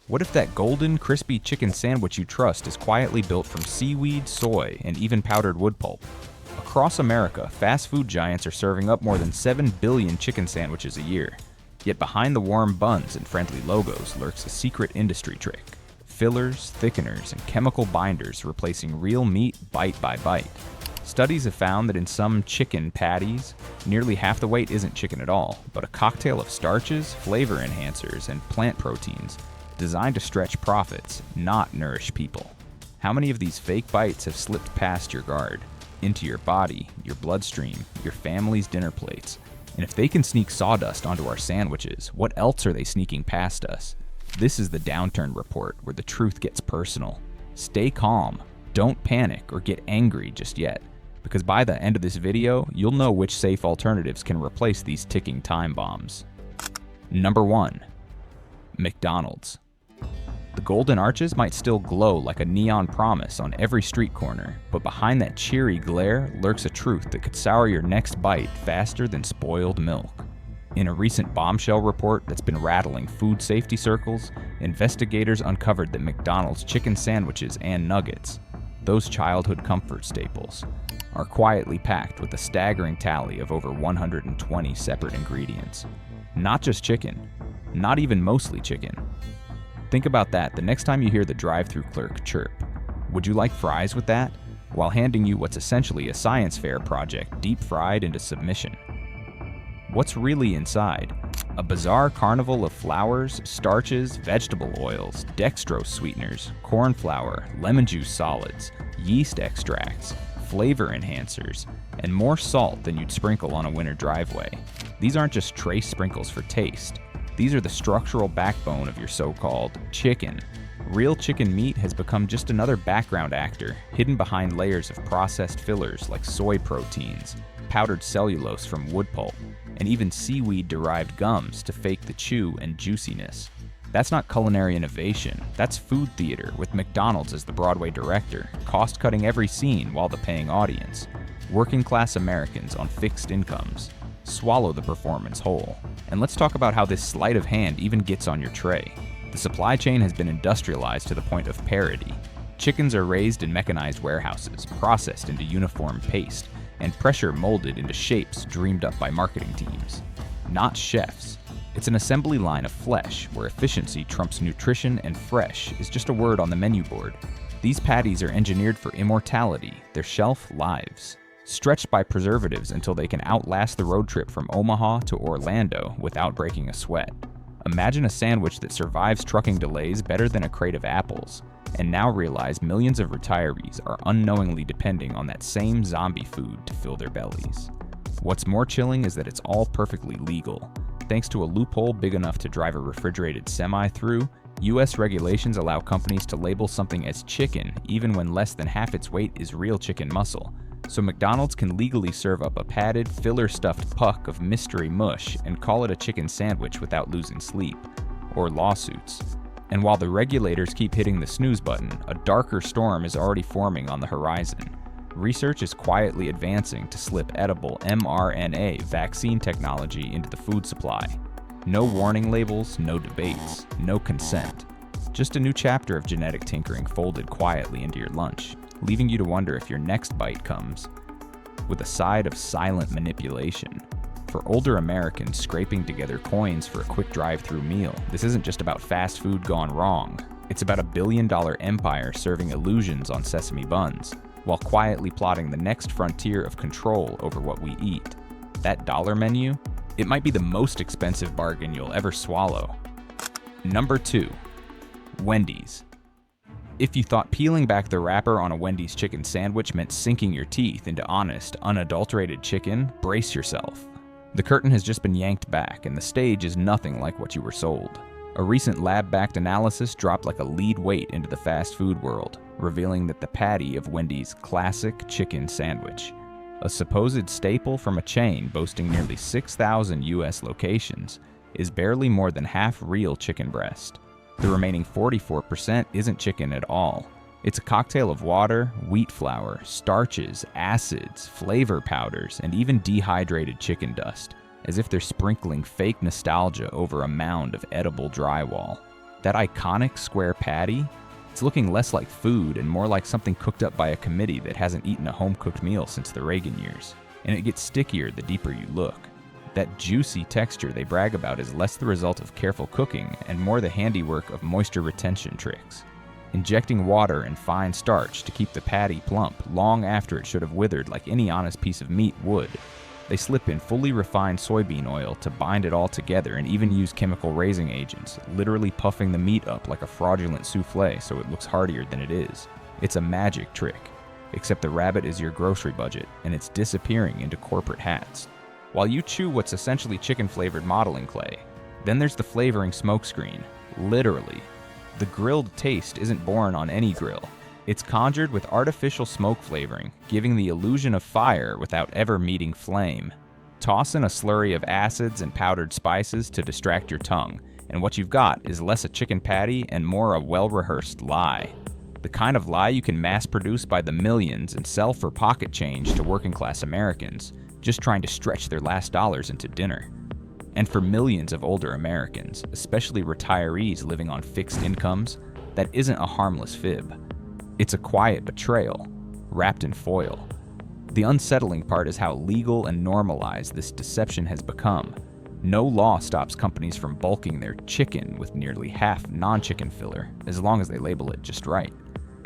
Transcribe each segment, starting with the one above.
What if that golden, crispy chicken sandwich you trust is quietly built from seaweed, soy, and even powdered wood pulp? Across America, fast food giants are serving up more than 7 billion chicken sandwiches a year. Yet behind the warm buns and friendly logos lurks a secret industry trick. Fillers, thickeners, and chemical binders replacing real meat bite by bite. Studies have found that in some chicken patties, nearly half the weight isn't chicken at all, but a cocktail of starches, flavor enhancers, and plant proteins designed to stretch profits, not nourish people. How many of these fake bites have slipped past your guard, into your body, your bloodstream, your family's dinner plates? And if they can sneak sawdust onto our sandwiches, what else are they sneaking past us? This is the Downturn Report, where the truth gets personal. Stay calm, don't panic or get angry just yet, because by the end of this video, you'll know which safe alternatives can replace these ticking time bombs. Number 1. McDonald's. The golden arches might still glow like a neon promise on every street corner, but behind that cheery glare lurks a truth that could sour your next bite faster than spoiled milk. In a recent bombshell report that's been rattling food safety circles, investigators uncovered that McDonald's chicken sandwiches and nuggets, those childhood comfort staples, are quietly packed with a staggering tally of over 120 separate ingredients. Not just chicken, not even mostly chicken. Think about that the next time you hear the drive-thru clerk chirp. Would you like fries with that? While handing you what's essentially a science fair project deep-fried into submission. What's really inside? A bizarre carnival of flours, starches, vegetable oils, dextrose sweeteners, corn flour, lemon juice solids, yeast extracts, flavor enhancers, and more salt than you'd sprinkle on a winter driveway. These aren't just trace sprinkles for taste. These are the structural backbone of your so-called chicken. Real chicken meat has become just another background actor, hidden behind layers of processed fillers like soy proteins, powdered cellulose from wood pulp, and even seaweed-derived gums to fake the chew and juiciness. That's not culinary innovation, that's food theater with McDonald's as the Broadway director, cost-cutting every scene while the paying audience. Working-class Americans on fixed incomes. Swallow the performance whole. And let's talk about how this sleight of hand even gets on your tray. The supply chain has been industrialized to the point of parody. Chickens are raised in mechanized warehouses, processed into uniform paste, and pressure molded into shapes dreamed up by marketing teams. Not chefs. It's an assembly line of flesh where efficiency trumps nutrition and fresh is just a word on the menu board. These patties are engineered for immortality, their shelf lives. Stretched by preservatives until they can outlast the road trip from Omaha to Orlando without breaking a sweat. Imagine a sandwich that survives trucking delays better than a crate of apples, and now realize millions of retirees are unknowingly depending on that same zombie food to fill their bellies. What's more chilling is that it's all perfectly legal. Thanks to a loophole big enough to drive a refrigerated semi through, US regulations allow companies to label something as chicken even when less than half its weight is real chicken muscle. So McDonald's can legally serve up a padded, filler-stuffed puck of mystery mush and call it a chicken sandwich without losing sleep, or lawsuits. And while the regulators keep hitting the snooze button, a darker storm is already forming on the horizon. Research is quietly advancing to slip edible mRNA vaccine technology into the food supply. No warning labels, no debates, no consent. Just a new chapter of genetic tinkering folded quietly into your lunch, leaving you to wonder if your next bite comes with a side of silent manipulation. For older Americans scraping together coins for a quick drive-through meal, this isn't just about fast food gone wrong. It's about a billion-dollar empire serving illusions on sesame buns, while quietly plotting the next frontier of control over what we eat. That dollar menu? It might be the most expensive bargain you'll ever swallow. Number 2. Wendy's. If you thought peeling back the wrapper on a Wendy's chicken sandwich meant sinking your teeth into honest, unadulterated chicken, brace yourself. The curtain has just been yanked back, and the stage is nothing like what you were sold. A recent lab-backed analysis dropped like a lead weight into the fast food world, revealing that the patty of Wendy's classic chicken sandwich, a supposed staple from a chain boasting nearly 6,000 US locations, is barely more than half real chicken breast. The remaining 44% isn't chicken at all. It's a cocktail of water, wheat flour, starches, acids, flavor powders, and even dehydrated chicken dust, as if they're sprinkling fake nostalgia over a mound of edible drywall. That iconic square patty? It's looking less like food and more like something cooked up by a committee that hasn't eaten a home-cooked meal since the Reagan years. And it gets stickier the deeper you look. That juicy texture they brag about is less the result of careful cooking and more the handiwork of moisture retention tricks. Injecting water and fine starch to keep the patty plump long after it should have withered like any honest piece of meat would. They slip in fully refined soybean oil to bind it all together and even use chemical raising agents, literally puffing the meat up like a fraudulent souffle so it looks heartier than it is. It's a magic trick, except the rabbit is your grocery budget and it's disappearing into corporate hats. While you chew what's essentially chicken-flavored modeling clay, then there's the flavoring smokescreen, literally. The grilled taste isn't born on any grill. It's conjured with artificial smoke flavoring, giving the illusion of fire without ever meeting flame. Toss in a slurry of acids and powdered spices to distract your tongue, and what you've got is less a chicken patty and more a well-rehearsed lie. The kind of lie you can mass-produce by the millions and sell for pocket change to working-class Americans, just trying to stretch their last dollars into dinner. And for millions of older Americans, especially retirees living on fixed incomes, that isn't a harmless fib. It's a quiet betrayal, wrapped in foil. The unsettling part is how legal and normalized this deception has become. No law stops companies from bulking their chicken with nearly half non-chicken filler, as long as they label it just right.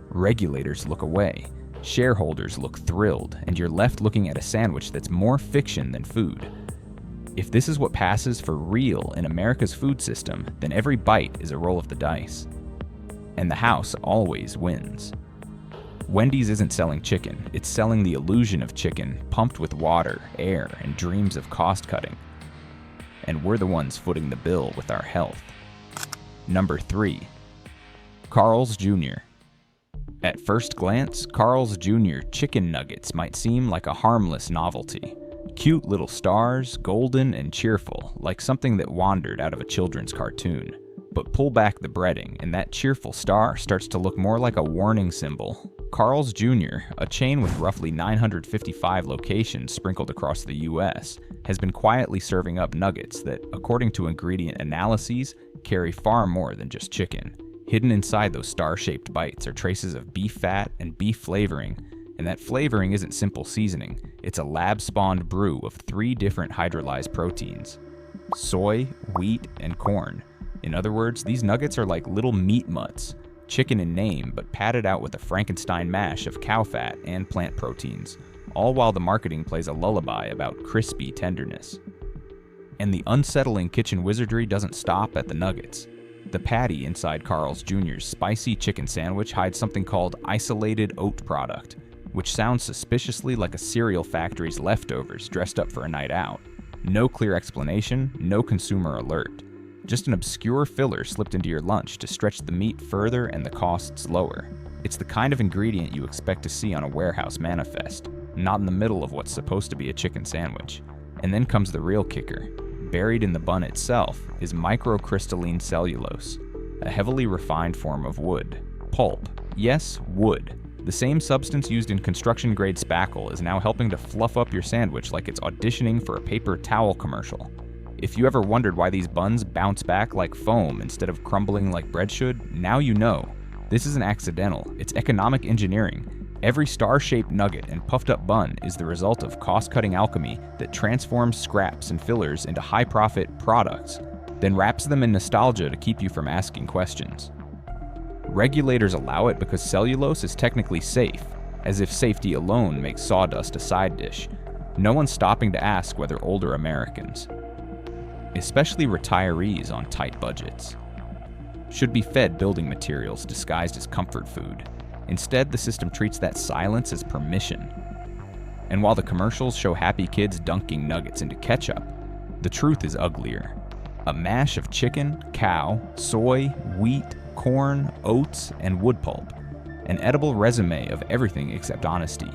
Regulators look away, shareholders look thrilled, and you're left looking at a sandwich that's more fiction than food. If this is what passes for real in America's food system, then every bite is a roll of the dice. And the house always wins. Wendy's isn't selling chicken, it's selling the illusion of chicken pumped with water, air, and dreams of cost cutting. And we're the ones footing the bill with our health. Number 3. Carl's Jr. At first glance, Carl's Jr. chicken nuggets might seem like a harmless novelty. Cute little stars, golden and cheerful, like something that wandered out of a children's cartoon. But pull back the breading, and that cheerful star starts to look more like a warning symbol. Carl's Jr., a chain with roughly 955 locations sprinkled across the US, has been quietly serving up nuggets that, according to ingredient analyses, carry far more than just chicken. Hidden inside those star-shaped bites are traces of beef fat and beef flavoring, and that flavoring isn't simple seasoning, it's a lab-spawned brew of 3 different hydrolyzed proteins: soy, wheat, and corn. In other words, these nuggets are like little meat mutts, chicken in name but padded out with a Frankenstein mash of cow fat and plant proteins, all while the marketing plays a lullaby about crispy tenderness. And the unsettling kitchen wizardry doesn't stop at the nuggets. The patty inside Carl's Jr.'s spicy chicken sandwich hides something called isolated oat product, which sounds suspiciously like a cereal factory's leftovers dressed up for a night out. No clear explanation, no consumer alert. Just an obscure filler slipped into your lunch to stretch the meat further and the costs lower. It's the kind of ingredient you expect to see on a warehouse manifest, not in the middle of what's supposed to be a chicken sandwich. And then comes the real kicker. Buried in the bun itself is microcrystalline cellulose, a heavily refined form of wood. Pulp. Yes, wood. The same substance used in construction-grade spackle is now helping to fluff up your sandwich like it's auditioning for a paper towel commercial. If you ever wondered why these buns bounce back like foam instead of crumbling like bread should, now you know. This isn't accidental, it's economic engineering. Every star-shaped nugget and puffed-up bun is the result of cost-cutting alchemy that transforms scraps and fillers into high-profit products, then wraps them in nostalgia to keep you from asking questions. Regulators allow it because cellulose is technically safe, as if safety alone makes sawdust a side dish. No one's stopping to ask whether older Americans, especially retirees on tight budgets, should be fed building materials disguised as comfort food. Instead, the system treats that silence as permission. And while the commercials show happy kids dunking nuggets into ketchup, the truth is uglier. A mash of chicken, cow, soy, wheat, corn, oats, and wood pulp. An edible resume of everything except honesty.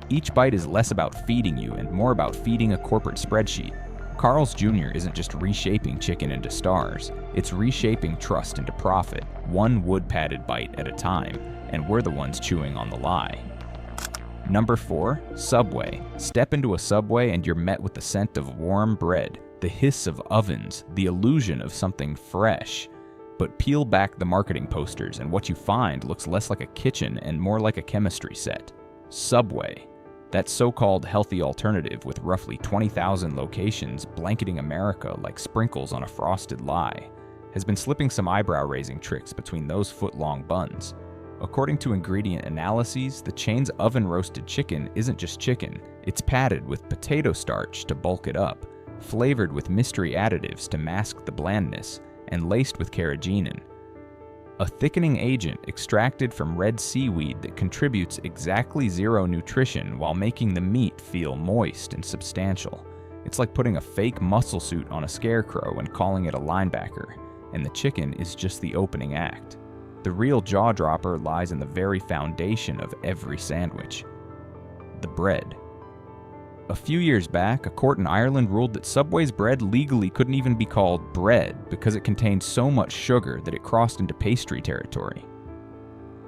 Each bite is less about feeding you and more about feeding a corporate spreadsheet. Carl's Jr. isn't just reshaping chicken into stars, it's reshaping trust into profit, one wood-padded bite at a time, and we're the ones chewing on the lie. Number 4, Subway. Step into a Subway and you're met with the scent of warm bread, the hiss of ovens, the illusion of something fresh. But peel back the marketing posters and what you find looks less like a kitchen and more like a chemistry set. Subway, that so-called healthy alternative with roughly 20,000 locations blanketing America like sprinkles on a frosted lie, has been slipping some eyebrow-raising tricks between those foot-long buns. According to ingredient analyses, the chain's oven-roasted chicken isn't just chicken, it's padded with potato starch to bulk it up, flavored with mystery additives to mask the blandness, and laced with carrageenan, a thickening agent extracted from red seaweed that contributes exactly zero nutrition while making the meat feel moist and substantial. It's like putting a fake muscle suit on a scarecrow and calling it a linebacker, and the chicken is just the opening act. The real jaw-dropper lies in the very foundation of every sandwich: the bread. A few years back, a court in Ireland ruled that Subway's bread legally couldn't even be called bread because it contained so much sugar that it crossed into pastry territory.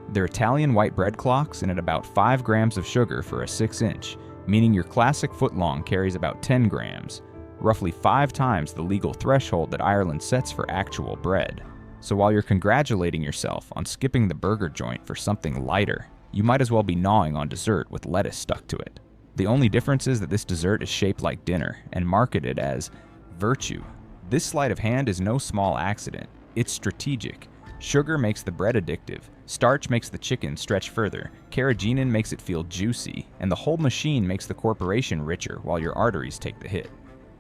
They're Italian white bread clocks and at about 5 grams of sugar for a 6-inch, meaning your classic footlong carries about 10 grams, roughly 5 times the legal threshold that Ireland sets for actual bread. So while you're congratulating yourself on skipping the burger joint for something lighter, you might as well be gnawing on dessert with lettuce stuck to it. The only difference is that this dessert is shaped like dinner and marketed as virtue. This sleight of hand is no small accident. It's strategic. Sugar makes the bread addictive, starch makes the chicken stretch further, carrageenan makes it feel juicy, and the whole machine makes the corporation richer while your arteries take the hit.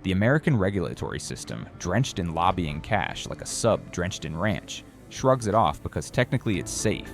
The American regulatory system, drenched in lobbying cash like a sub drenched in ranch, shrugs it off because technically it's safe.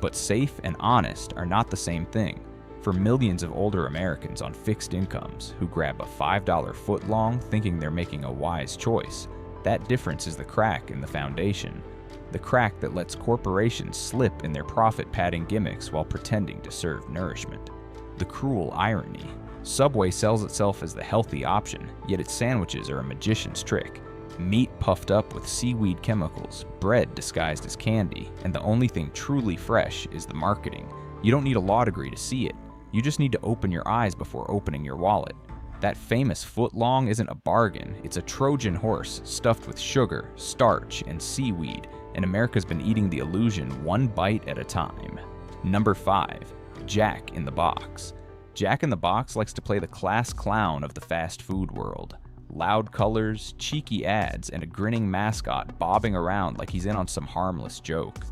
But safe and honest are not the same thing. For millions of older Americans on fixed incomes who grab a $5 footlong thinking they're making a wise choice, that difference is the crack in the foundation. The crack that lets corporations slip in their profit-padding gimmicks while pretending to serve nourishment. The cruel irony. Subway sells itself as the healthy option, yet its sandwiches are a magician's trick. Meat puffed up with seaweed chemicals, bread disguised as candy, and the only thing truly fresh is the marketing. You don't need a law degree to see it. You just need to open your eyes before opening your wallet. That famous footlong isn't a bargain, it's a Trojan horse stuffed with sugar, starch, and seaweed, and America's been eating the illusion one bite at a time. Number 5. Jack in the Box. Jack in the Box likes to play the class clown of the fast food world. Loud colors, cheeky ads, and a grinning mascot bobbing around like he's in on some harmless joke.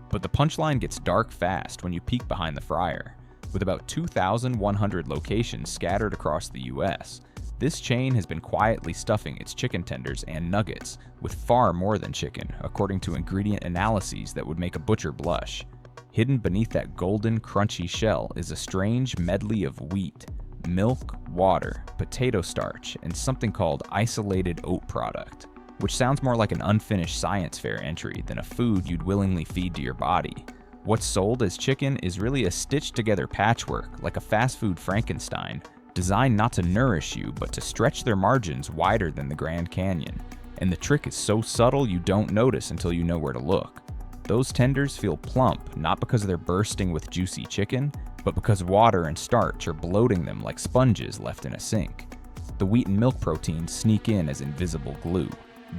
But the punchline gets dark fast when you peek behind the fryer. With about 2,100 locations scattered across the US, this chain has been quietly stuffing its chicken tenders and nuggets with far more than chicken, according to ingredient analyses that would make a butcher blush. Hidden beneath that golden, crunchy shell is a strange medley of wheat, milk, water, potato starch, and something called isolated oat product, which sounds more like an unfinished science fair entry than a food you'd willingly feed to your body. What's sold as chicken is really a stitched-together patchwork, like a fast food Frankenstein, designed not to nourish you, but to stretch their margins wider than the Grand Canyon. And the trick is so subtle you don't notice until you know where to look. Those tenders feel plump, not because they're bursting with juicy chicken, but because water and starch are bloating them like sponges left in a sink. The wheat and milk proteins sneak in as invisible glue,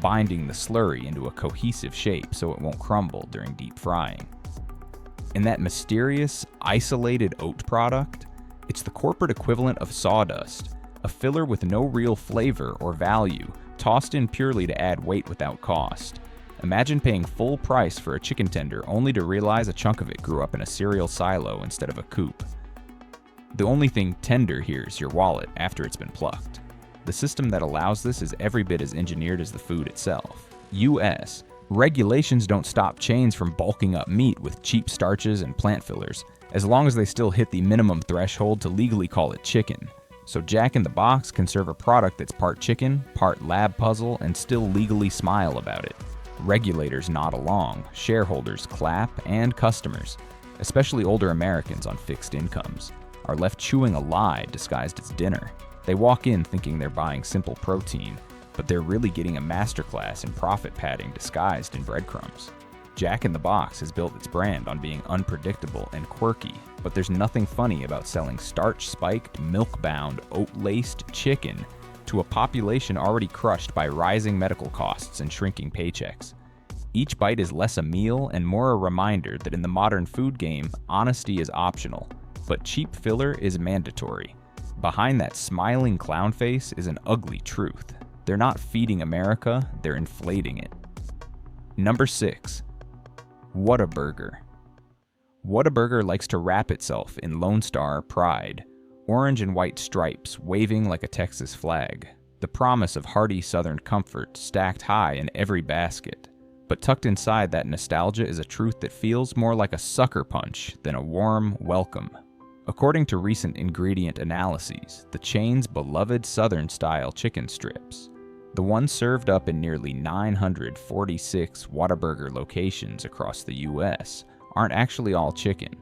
binding the slurry into a cohesive shape so it won't crumble during deep frying. And that mysterious, isolated oat product, it's the corporate equivalent of sawdust, a filler with no real flavor or value, tossed in purely to add weight without cost. Imagine paying full price for a chicken tender only to realize a chunk of it grew up in a cereal silo instead of a coop. The only thing tender here is your wallet after it's been plucked. The system that allows this is every bit as engineered as the food itself. US. Regulations don't stop chains from bulking up meat with cheap starches and plant fillers, as long as they still hit the minimum threshold to legally call it chicken. So Jack in the Box can serve a product that's part chicken, part lab puzzle, and still legally smile about it. Regulators nod along, shareholders clap, and customers, especially older Americans on fixed incomes, are left chewing a lie disguised as dinner. They walk in thinking they're buying simple protein, but they're really getting a masterclass in profit padding disguised in breadcrumbs. Jack in the Box has built its brand on being unpredictable and quirky, but there's nothing funny about selling starch-spiked, milk-bound, oat-laced chicken to a population already crushed by rising medical costs and shrinking paychecks. Each bite is less a meal and more a reminder that in the modern food game, honesty is optional, but cheap filler is mandatory. Behind that smiling clown face is an ugly truth. They're not feeding America, they're inflating it. Number 6. Whataburger. Whataburger likes to wrap itself in Lone Star pride, orange and white stripes waving like a Texas flag, the promise of hearty Southern comfort stacked high in every basket. But tucked inside that nostalgia is a truth that feels more like a sucker punch than a warm welcome. According to recent ingredient analyses, the chain's beloved Southern-style chicken strips, the ones served up in nearly 946 Whataburger locations across the U.S., aren't actually all chicken.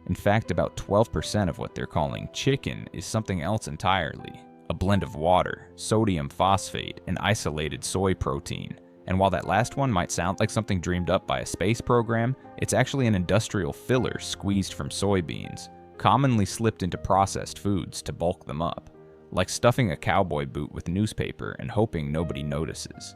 In fact, about 12% of what they're calling chicken is something else entirely, a blend of water, sodium phosphate, and isolated soy protein. And while that last one might sound like something dreamed up by a space program, it's actually an industrial filler squeezed from soybeans, commonly slipped into processed foods to bulk them up, like stuffing a cowboy boot with newspaper and hoping nobody notices.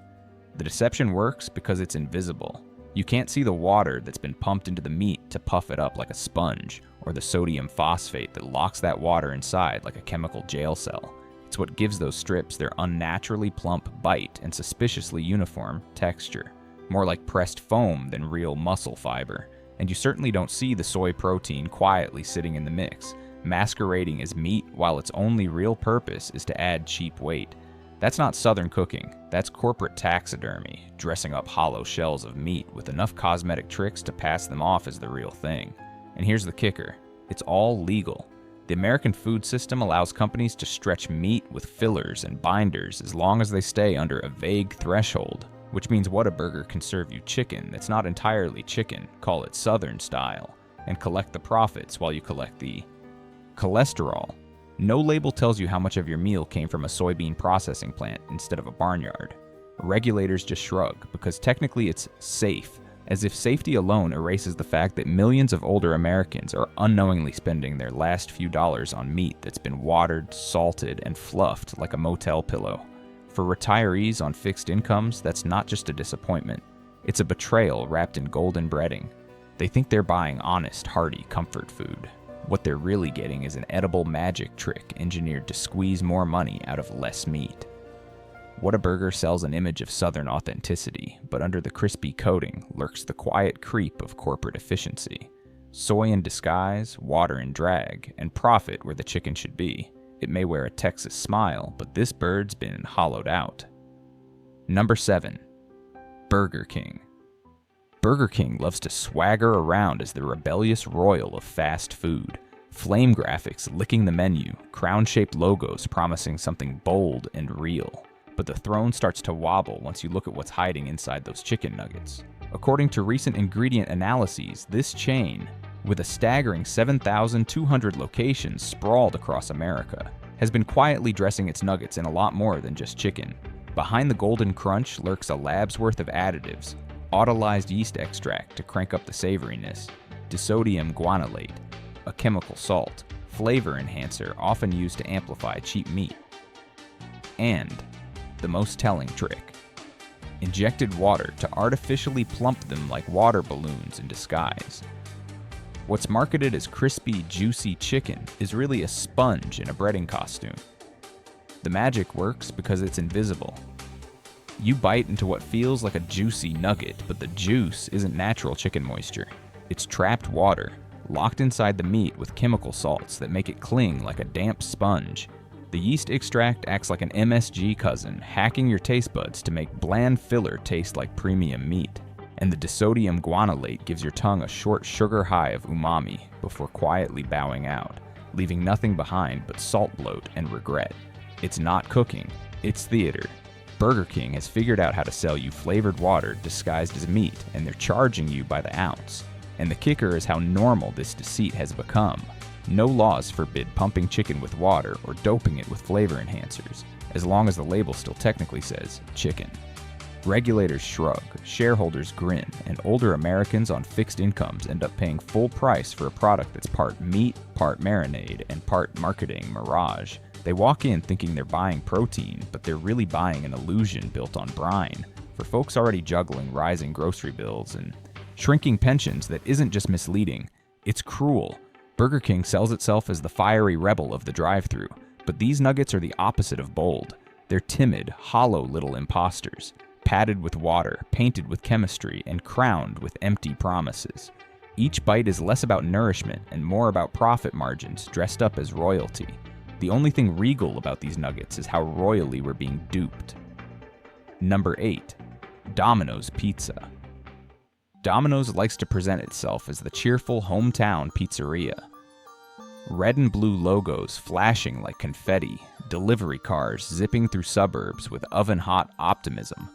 The deception works because it's invisible. You can't see the water that's been pumped into the meat to puff it up like a sponge, or the sodium phosphate that locks that water inside like a chemical jail cell. It's what gives those strips their unnaturally plump bite and suspiciously uniform texture, more like pressed foam than real muscle fiber. And you certainly don't see the soy protein quietly sitting in the mix, masquerading as meat while its only real purpose is to add cheap weight. That's not Southern cooking, that's corporate taxidermy, dressing up hollow shells of meat with enough cosmetic tricks to pass them off as the real thing. And here's the kicker, it's all legal. The American food system allows companies to stretch meat with fillers and binders as long as they stay under a vague threshold, which means Whataburger can serve you chicken that's not entirely chicken, call it Southern style, and collect the profits while you collect the cholesterol. No label tells you how much of your meal came from a soybean processing plant instead of a barnyard. Regulators just shrug because technically it's safe, as if safety alone erases the fact that millions of older Americans are unknowingly spending their last few dollars on meat that's been watered, salted, and fluffed like a motel pillow. For retirees on fixed incomes, that's not just a disappointment. It's a betrayal wrapped in golden breading. They think they're buying honest, hearty comfort food. What they're really getting is an edible magic trick engineered to squeeze more money out of less meat. Whataburger sells an image of Southern authenticity, but under the crispy coating lurks the quiet creep of corporate efficiency. Soy in disguise, water in drag, and profit where the chicken should be. It may wear a Texas smile, but this bird's been hollowed out. Number 7. Burger King. Burger King loves to swagger around as the rebellious royal of fast food. Flame graphics licking the menu, crown-shaped logos promising something bold and real. But the throne starts to wobble once you look at what's hiding inside those chicken nuggets. According to recent ingredient analyses, this chain, with a staggering 7,200 locations sprawled across America, has been quietly dressing its nuggets in a lot more than just chicken. Behind the golden crunch lurks a lab's worth of additives, autolyzed yeast extract to crank up the savoriness, disodium guanylate, a chemical salt, flavor enhancer often used to amplify cheap meat, and the most telling trick, injected water to artificially plump them like water balloons in disguise. What's marketed as crispy, juicy chicken is really a sponge in a breading costume. The magic works because it's invisible. You bite into what feels like a juicy nugget, but the juice isn't natural chicken moisture. It's trapped water, locked inside the meat with chemical salts that make it cling like a damp sponge. The yeast extract acts like an MSG cousin, hacking your taste buds to make bland filler taste like premium meat. And the disodium guanylate gives your tongue a short sugar high of umami before quietly bowing out, leaving nothing behind but salt bloat and regret. It's not cooking, it's theater. Burger King has figured out how to sell you flavored water disguised as meat, and they're charging you by the ounce. And the kicker is how normal this deceit has become. No laws forbid pumping chicken with water or doping it with flavor enhancers, as long as the label still technically says chicken. Regulators shrug, shareholders grin, and older Americans on fixed incomes end up paying full price for a product that's part meat, part marinade, and part marketing mirage. They walk in thinking they're buying protein, but they're really buying an illusion built on brine. For folks already juggling rising grocery bills and shrinking pensions, that isn't just misleading, it's cruel. Burger King sells itself as the fiery rebel of the drive-thru, but these nuggets are the opposite of bold. They're timid, hollow little imposters, padded with water, painted with chemistry, and crowned with empty promises. Each bite is less about nourishment and more about profit margins dressed up as royalty. The only thing regal about these nuggets is how royally we're being duped. Number 8. Domino's Pizza. Domino's likes to present itself as the cheerful hometown pizzeria. Red and blue logos flashing like confetti, delivery cars zipping through suburbs with oven-hot optimism.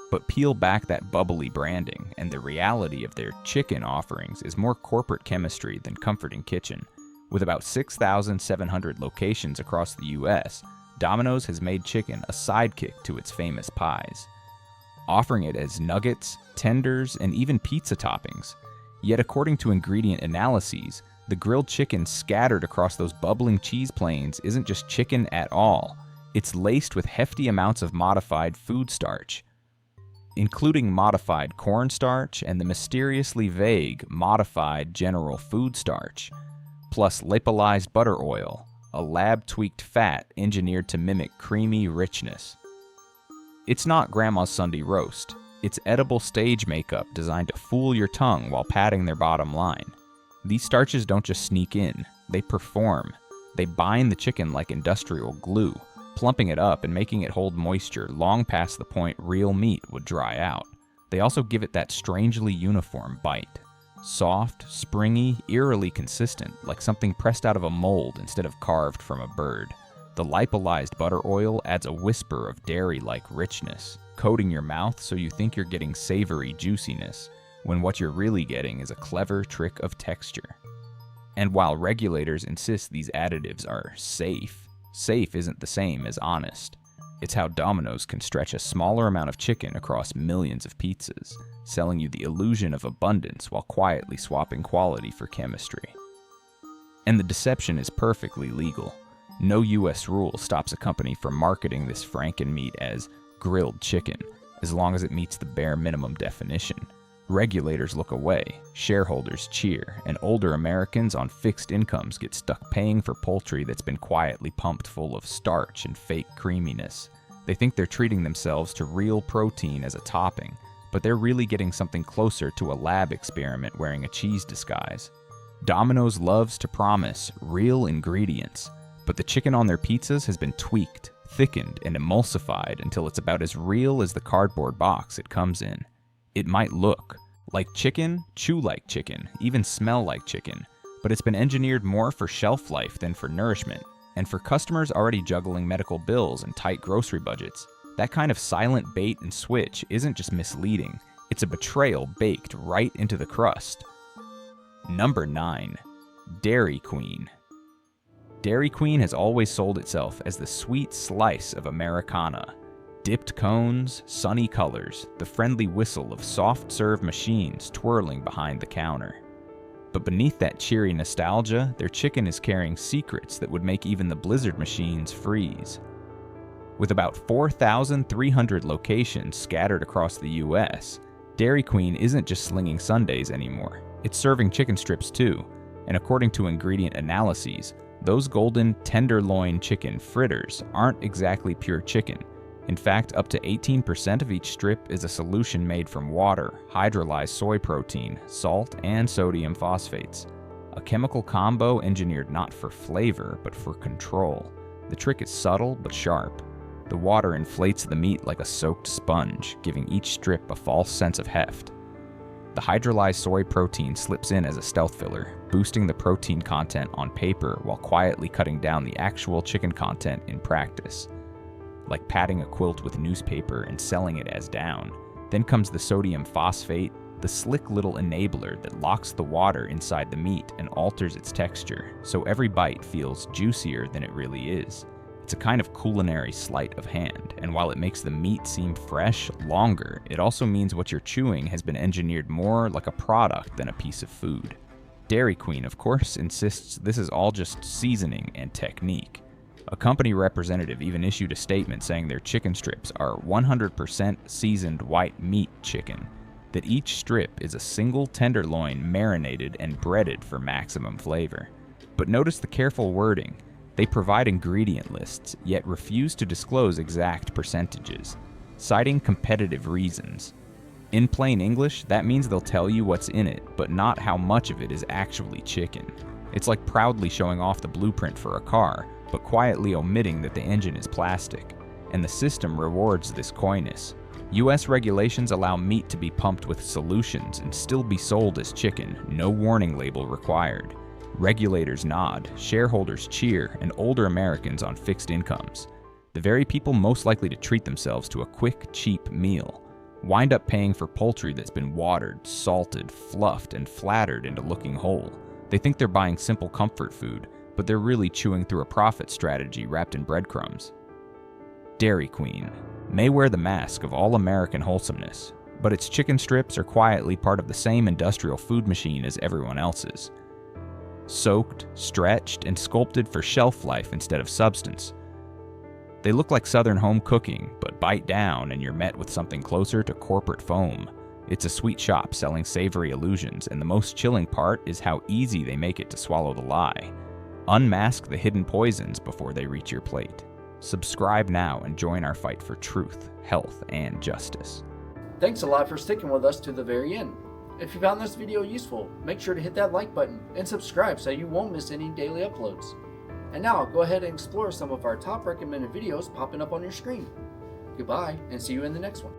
But peel back that bubbly branding, and the reality of their chicken offerings is more corporate chemistry than comforting kitchen. With about 6,700 locations across the US, Domino's has made chicken a sidekick to its famous pies, offering it as nuggets, tenders, and even pizza toppings. Yet according to ingredient analyses, the grilled chicken scattered across those bubbling cheese plains isn't just chicken at all. It's laced with hefty amounts of modified food starch, including modified cornstarch and the mysteriously vague modified general food starch, plus lipolyzed butter oil, a lab-tweaked fat engineered to mimic creamy richness. It's not Grandma's Sunday roast. It's edible stage makeup designed to fool your tongue while padding their bottom line. These starches don't just sneak in, they perform. They bind the chicken like industrial glue, plumping it up and making it hold moisture long past the point real meat would dry out. They also give it that strangely uniform bite. Soft, springy, eerily consistent, like something pressed out of a mold instead of carved from a bird. The lipolyzed butter oil adds a whisper of dairy-like richness, coating your mouth so you think you're getting savory juiciness, when what you're really getting is a clever trick of texture. And while regulators insist these additives are safe, safe isn't the same as honest. It's how Domino's can stretch a smaller amount of chicken across millions of pizzas, selling you the illusion of abundance while quietly swapping quality for chemistry. And the deception is perfectly legal. No US rule stops a company from marketing this frankenmeat as grilled chicken, as long as it meets the bare minimum definition. Regulators look away, shareholders cheer, and older Americans on fixed incomes get stuck paying for poultry that's been quietly pumped full of starch and fake creaminess. They think they're treating themselves to real protein as a topping, but they're really getting something closer to a lab experiment wearing a cheese disguise. Domino's loves to promise real ingredients, but the chicken on their pizzas has been tweaked, thickened, and emulsified until it's about as real as the cardboard box it comes in. It might look like chicken, chew like chicken, even smell like chicken, but it's been engineered more for shelf life than for nourishment. And for customers already juggling medical bills and tight grocery budgets, that kind of silent bait and switch isn't just misleading, it's a betrayal baked right into the crust. Number 9. Dairy Queen. Dairy Queen has always sold itself as the sweet slice of Americana. Dipped cones, sunny colors, the friendly whistle of soft-serve machines twirling behind the counter. But beneath that cheery nostalgia, their chicken is carrying secrets that would make even the Blizzard machines freeze. With about 4,300 locations scattered across the US, Dairy Queen isn't just slinging sundaes anymore. It's serving chicken strips too, and according to ingredient analyses, those golden tenderloin chicken fritters aren't exactly pure chicken. In fact, up to 18% of each strip is a solution made from water, hydrolyzed soy protein, salt, and sodium phosphates. A chemical combo engineered not for flavor, but for control. The trick is subtle but sharp. The water inflates the meat like a soaked sponge, giving each strip a false sense of heft. The hydrolyzed soy protein slips in as a stealth filler, boosting the protein content on paper while quietly cutting down the actual chicken content in practice. Like padding a quilt with newspaper and selling it as down. Then comes the sodium phosphate, the slick little enabler that locks the water inside the meat and alters its texture, so every bite feels juicier than it really is. It's a kind of culinary sleight of hand, and while it makes the meat seem fresh longer, it also means what you're chewing has been engineered more like a product than a piece of food. Dairy Queen, of course, insists this is all just seasoning and technique. A company representative even issued a statement saying their chicken strips are 100% seasoned white meat chicken, that each strip is a single tenderloin marinated and breaded for maximum flavor. But notice the careful wording. They provide ingredient lists, yet refuse to disclose exact percentages, citing competitive reasons. In plain English, that means they'll tell you what's in it, but not how much of it is actually chicken. It's like proudly showing off the blueprint for a car, but quietly omitting that the engine is plastic, and the system rewards this coyness. US regulations allow meat to be pumped with solutions and still be sold as chicken, no warning label required. Regulators nod, shareholders cheer, and older Americans on fixed incomes, the very people most likely to treat themselves to a quick, cheap meal, wind up paying for poultry that's been watered, salted, fluffed, and flattered into looking whole. They think they're buying simple comfort food, but they're really chewing through a profit strategy wrapped in breadcrumbs. Dairy Queen may wear the mask of all American wholesomeness, but its chicken strips are quietly part of the same industrial food machine as everyone else's. Soaked, stretched, and sculpted for shelf life instead of substance. They look like Southern home cooking, but bite down and you're met with something closer to corporate foam. It's a sweet shop selling savory illusions, and the most chilling part is how easy they make it to swallow the lie. Unmask the hidden poisons before they reach your plate. Subscribe now and join our fight for truth, health, and justice. Thanks a lot for sticking with us to the very end. If you found this video useful, make sure to hit that like button and subscribe so you won't miss any daily uploads. And now go ahead and explore some of our top recommended videos popping up on your screen. Goodbye, and see you in the next one.